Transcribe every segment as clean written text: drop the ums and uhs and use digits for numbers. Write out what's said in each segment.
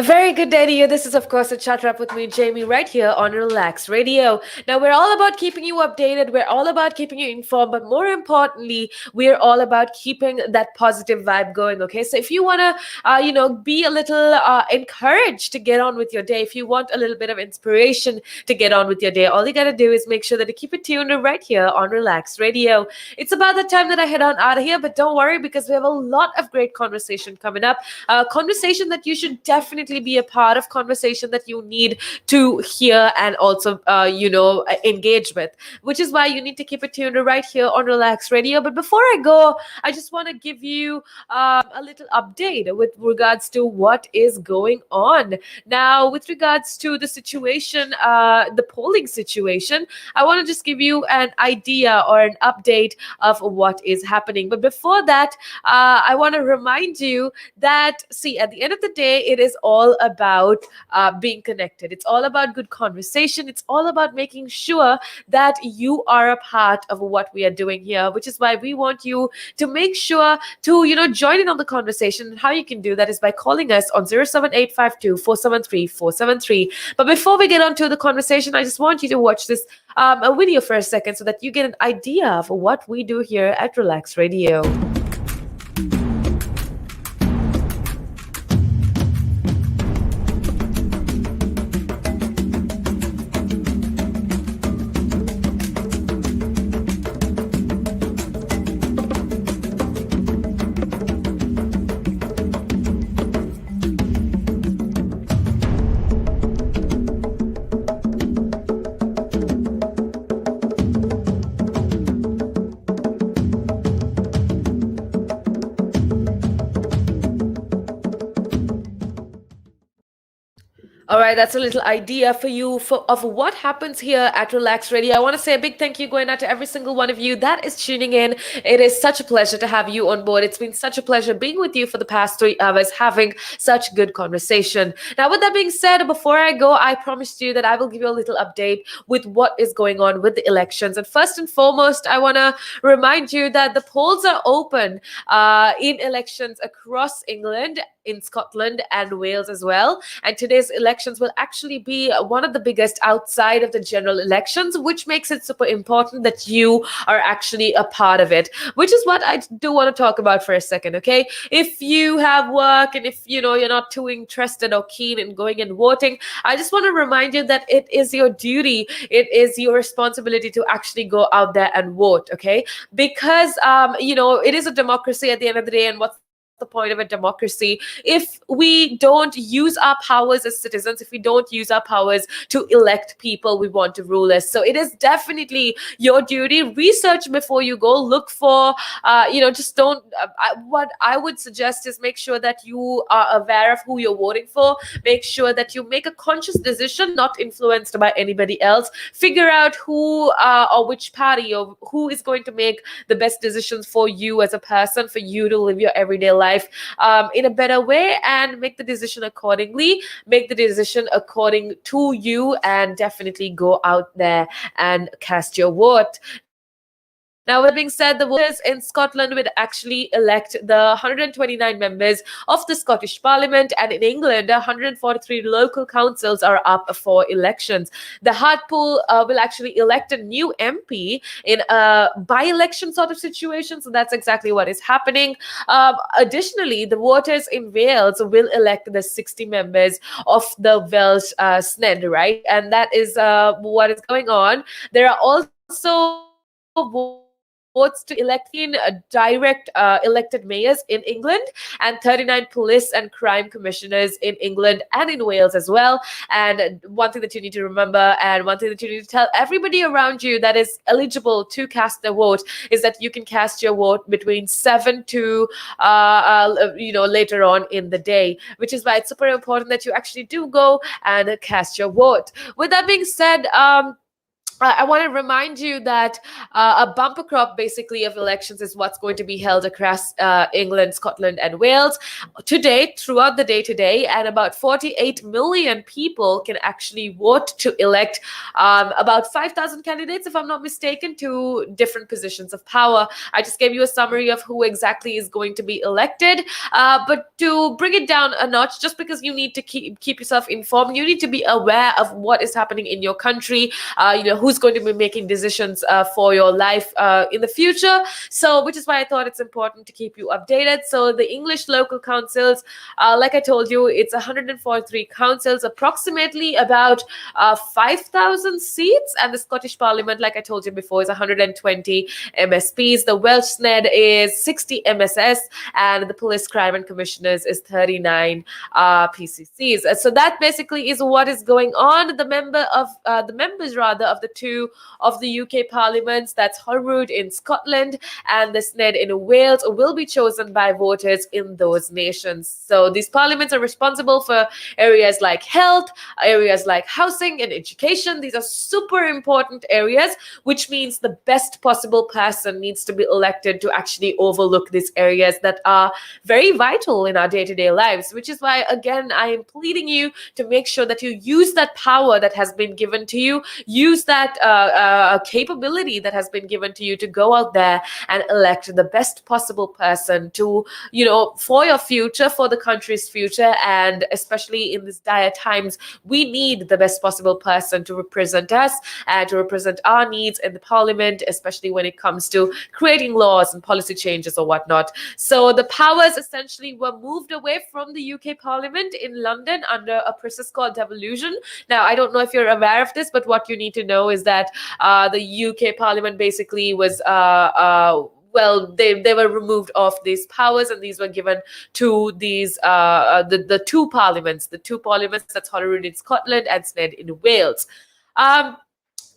A very good day to you. This is, of course, a chat wrap with me, Jamie, right here on Relax Radio. Now, we're all about keeping you updated. We're all about keeping you informed. But more importantly, we're all about keeping that positive vibe going. Okay. So if you want to, be a little encouraged to get on with your day, if you want a little bit of inspiration to get on with your day, all you got to do is make sure that you keep it tuned right here on Relax Radio. It's about the time that I head on out of here. But don't worry because we have a lot of great conversation coming up. Conversation that you should definitely be a part of, conversation that you need to hear and also engage with, which is why you need to keep it tuned right here on Relax Radio. But before I go, I just want to give you a little update with regards to what is going on now with regards to the situation, the polling situation. I want to just give you an idea or an update of what is happening. But before that, I want to remind you that, see, at the end of the day, it is all about being connected. It's all about good conversation. It's all about making sure that you are a part of what we are doing here, which is why we want you to make sure to, join in on the conversation. And how you can do that is by calling us on 07852 473 473. But before we get on to the conversation, I just want you to watch this a video for a second so that you get an idea of what we do here at Relax Radio. All right, that's a little idea for you of what happens here at Relax Radio. I want to say a big thank you going out to every single one of you that is tuning in. It is such a pleasure to have you on board. It's been such a pleasure being with you for the past 3 hours, having such good conversation. Now, with that being said, before I go, I promised you that I will give you a little update with what is going on with the elections. And first and foremost, I want to remind you that the polls are open in elections across England, in Scotland and Wales as well. And today's elections will actually be one of the biggest outside of the general elections, which makes it super important that you are actually a part of it, which is what I do want to talk about for a second, okay? If you have work and if, you're not too interested or keen in going and voting, I just want to remind you that it is your duty, it is your responsibility to actually go out there and vote, okay? Because, it is a democracy at the end of the day, and what's the point of a democracy if we don't use our powers as citizens, if we don't use our powers to elect people we want to rule us. So it is definitely your duty. Research before you go. Look for, just don't. What I would suggest is make sure that you are aware of who you're voting for. Make sure that you make a conscious decision, not influenced by anybody else. Figure out who or which party or who is going to make the best decisions for you as a person, for you to live your everyday life in a better way, and make the decision accordingly. Make the decision according to you, and definitely go out there and cast your vote. Now, with that being said, the voters in Scotland would actually elect the 129 members of the Scottish Parliament, and in England, 143 local councils are up for elections. The Hartlepool will actually elect a new MP in a by-election sort of situation, so that's exactly what is happening. Additionally, the voters in Wales will elect the 60 members of the Welsh Senedd, right? And that is what is going on. There are also votes to elect 15 direct elected mayors in England and 39 police and crime commissioners in England and in Wales as well. And one thing that you need to remember, and one thing that you need to tell everybody around you that is eligible to cast their vote, is that you can cast your vote between 7 to later on in the day, which is why it's super important that you actually do go and cast your vote. With that being said, I want to remind you that a bumper crop basically of elections is what's going to be held across England, Scotland, and Wales today, throughout the day today, and about 48 million people can actually vote to elect about 5,000 candidates, if I'm not mistaken, to different positions of power. I just gave you a summary of who exactly is going to be elected, but to bring it down a notch, just because you need to keep yourself informed, you need to be aware of what is happening in your country. Who's going to be making decisions for your life in the future. So, which is why I thought it's important to keep you updated. So, the English local councils, like I told you, it's 143 councils, approximately about 5,000 seats, and the Scottish Parliament, like I told you before, is 120 MSPs. The Welsh SNED is 60 MSS, and the Police Crime and Commissioners is 39 PCCs. So that basically is what is going on. The members rather of the two of the UK parliaments, that's Holyrood in Scotland and the SNED in Wales, will be chosen by voters in those nations. So these parliaments are responsible for areas like health, areas like housing and education. These are super important areas, which means the best possible person needs to be elected to actually overlook these areas that are very vital in our day-to-day lives, which is why, again, I am pleading you to make sure that you use that power that has been given to you, use that capability that has been given to you to go out there and elect the best possible person to, for your future, for the country's future. And especially in these dire times, we need the best possible person to represent us and to represent our needs in the parliament, especially when it comes to creating laws and policy changes or whatnot. So the powers essentially were moved away from the UK Parliament in London under a process called devolution. Now, I don't know if you're aware of this, but what you need to know is that the UK Parliament basically was they were removed of these powers, and these were given to these the two parliaments, that's Holyrood in Scotland and SNED in Wales. Um,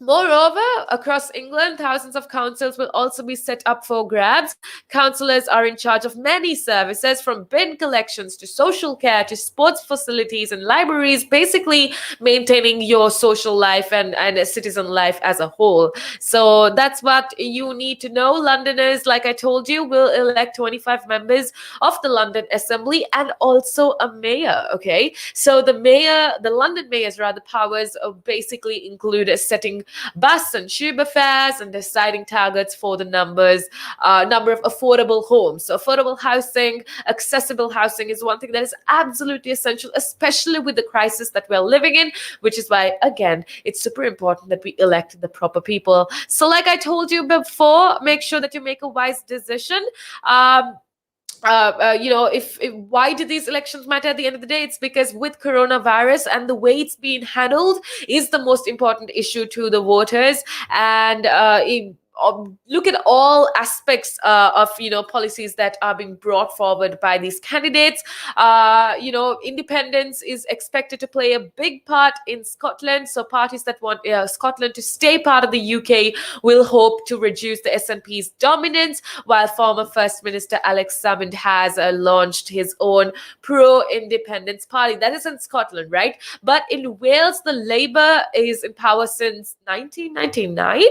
Moreover, across England, thousands of councils will also be set up for grabs. Councillors are in charge of many services, from bin collections to social care to sports facilities and libraries, basically maintaining your social life and a citizen life as a whole. So that's what you need to know. Londoners, like I told you, will elect 25 members of the London Assembly and also a mayor. Okay, so the London mayor's rather powers basically include setting bus and tube fares and deciding targets for the number of affordable homes. So affordable housing, accessible housing is one thing that is absolutely essential, especially with the crisis that we're living in, which is why, again, it's super important that we elect the proper people. So like I told you before, make sure that you make a wise decision. If why do these elections matter at the end of the day? It's because with coronavirus and the way it's being handled is the most important issue to the voters. And look at all aspects of policies that are being brought forward by these candidates. Independence is expected to play a big part in Scotland. So parties that want Scotland to stay part of the UK will hope to reduce the SNP's dominance, while former First Minister Alex Salmond has launched his own pro-independence party. That is in Scotland, right? But in Wales, the Labour is in power since 1999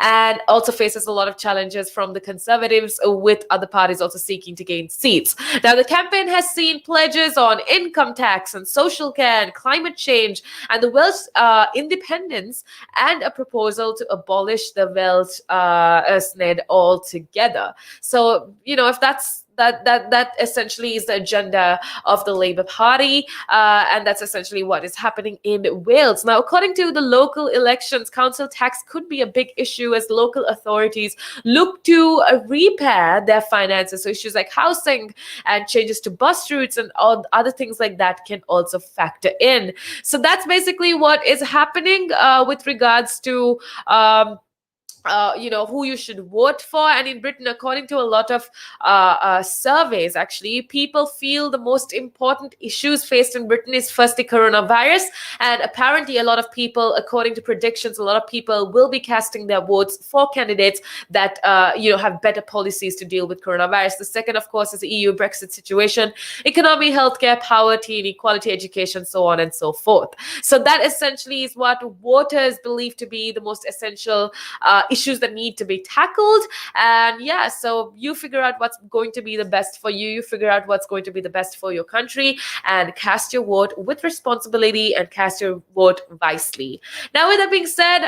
and also faces a lot of challenges from the Conservatives, with other parties also seeking to gain seats. Now, the campaign has seen pledges on income tax and social care and climate change and the Welsh independence, and a proposal to abolish the Welsh SNED altogether. So, if that essentially is the agenda of the Labour Party, and that's essentially what is happening in Wales. Now, according to the local elections, council tax could be a big issue as local authorities look to repair their finances. So issues like housing and changes to bus routes and all other things like that can also factor in. So that's basically what is happening with regards to who you should vote for. And in Britain, according to a lot of surveys, actually, people feel the most important issues faced in Britain is firstly coronavirus. And apparently, a lot of people, according to predictions, a lot of people will be casting their votes for candidates that have better policies to deal with coronavirus. The second, of course, is the EU Brexit situation, economy, healthcare, poverty, inequality, education, so on and so forth. So that essentially is what voters believe to be the most essential issues that need to be tackled. And yeah, so you figure out what's going to be the best for you. You figure out what's going to be the best for your country, and cast your vote with responsibility and cast your vote wisely. Now, with that being said,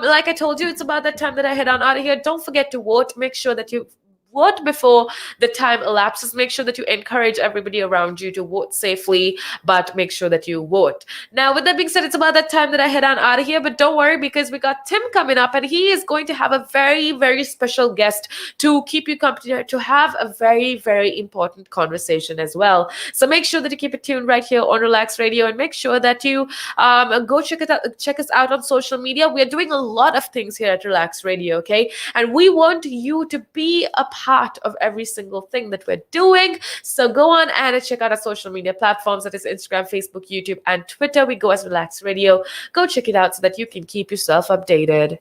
like I told you, it's about that time that I head on out of here. Don't forget to vote. Make sure that you vote before the time elapses. Make sure that you encourage everybody around you to vote safely, but make sure that you vote. Now, with that being said, it's about that time that I head on out of here, but don't worry, because we got Tim coming up, and he is going to have a very, very special guest to keep you company, to have a very, very important conversation as well. So make sure that you keep it tuned right here on Relax Radio, and make sure that you go check us out on social media. We are doing a lot of things here at Relax Radio, okay? And we want you to be a part of every single thing that we're doing. So go on and check out our social media platforms. That is Instagram, Facebook, YouTube, and Twitter. We go as Relax Radio. Go check it out so that you can keep yourself updated.